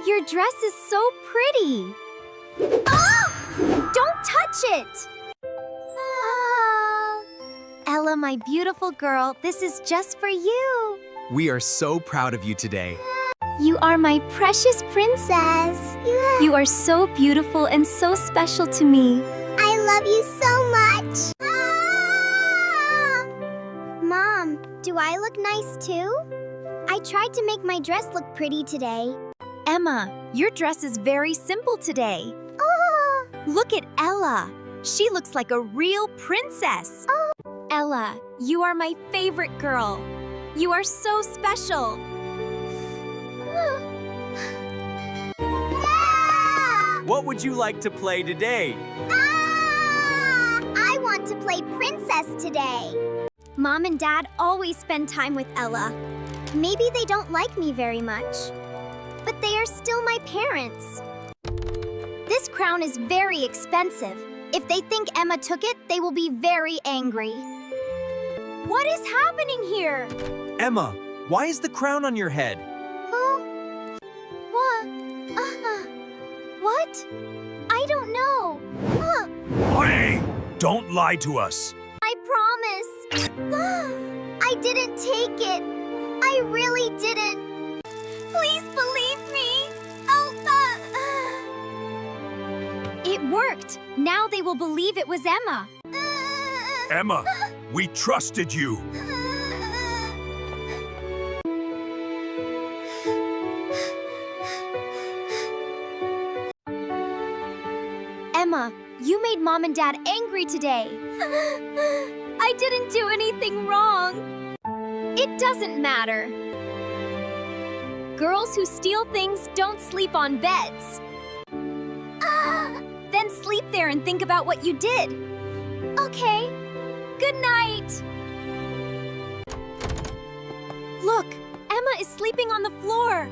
Your dress is so pretty. Oh! Don't touch it! Ella, my beautiful girl, this is just for you. We are so proud of you today. You are my precious princess. You are so beautiful and so special to me. I love you so much. Mom, do I look nice too? I tried to make my dress look pretty today. Emma, your dress is very simple today. Look at Ella. She looks like a real princess. Ella, you are my favorite girl. You are so special. What would you like to play today? I want to play princess today. Mom and Dad always spend time with Ella. Maybe they don't like me very much, but they are still my parents. This crown is very expensive. If they think Emma took it, they will be very angry. What is happening here? Emma, why is the crown on your head? What? I don't know. Hey! Don't lie to us. I promise. I didn't take it. I really didn't. Please believe me. It worked. Now they will believe it was Emma. Emma, we trusted you. Emma, you made Mom and Dad angry today. I didn't do anything wrong. It doesn't matter. Girls who steal things don't sleep on beds. Then sleep there and think about what you did. Okay. Good night. Look, Emma is sleeping on the floor.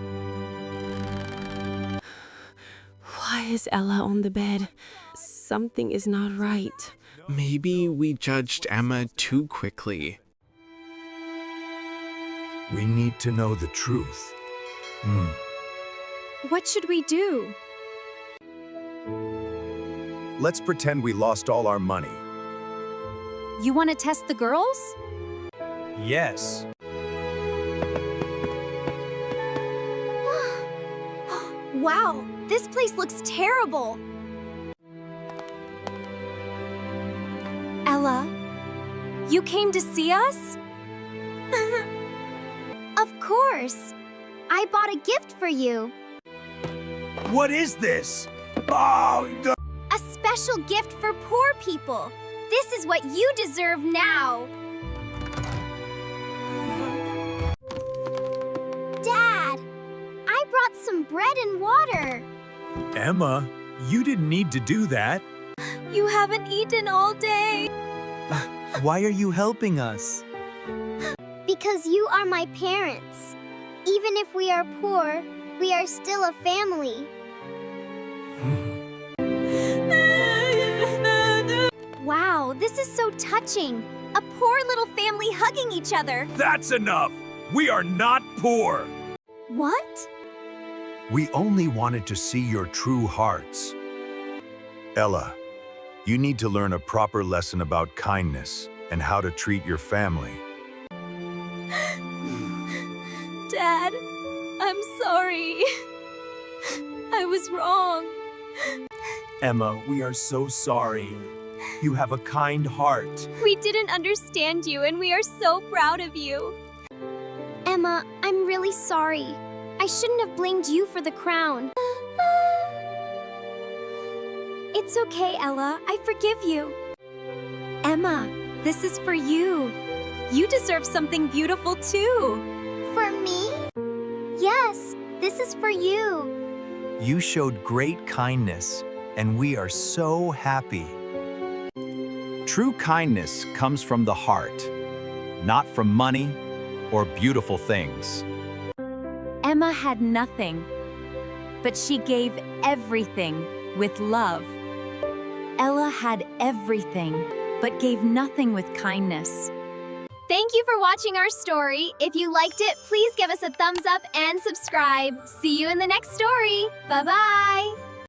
Why is Ella on the bed? Something is not right. Maybe we judged Emma too quickly. We need to know the truth. What should we do? Let's pretend we lost all our money. You want to test the girls? Yes. Wow, this place looks terrible. Ella, you came to see us? Of course. I bought a gift for you. What is this? Oh, A special gift for poor people. This is what you deserve now. Dad, I brought some bread and water. Emma, you didn't need to do that. You haven't eaten all day. Why are you helping us? Because you are my parents. Even if we are poor, we are still a family. Wow, this is so touching. A poor little family hugging each other. That's enough. We are not poor. What? We only wanted to see your true hearts. Ella, you need to learn a proper lesson about kindness and how to treat your family. Dad, I'm sorry. I was wrong. Emma, we are so sorry. You have a kind heart. We didn't understand you, and we are so proud of you. Emma, I'm really sorry. I shouldn't have blamed you for the crown. It's okay, Ella. I forgive you. Emma, this is for you. You deserve something beautiful, too. For me? Yes, this is for you. You showed great kindness, and we are so happy. True kindness comes from the heart, not from money or beautiful things. Emma had nothing, but she gave everything with love. Ella had everything, but gave nothing with kindness. Thank you for watching our story. If you liked it, please give us a thumbs up and subscribe. See you in the next story. Bye-bye.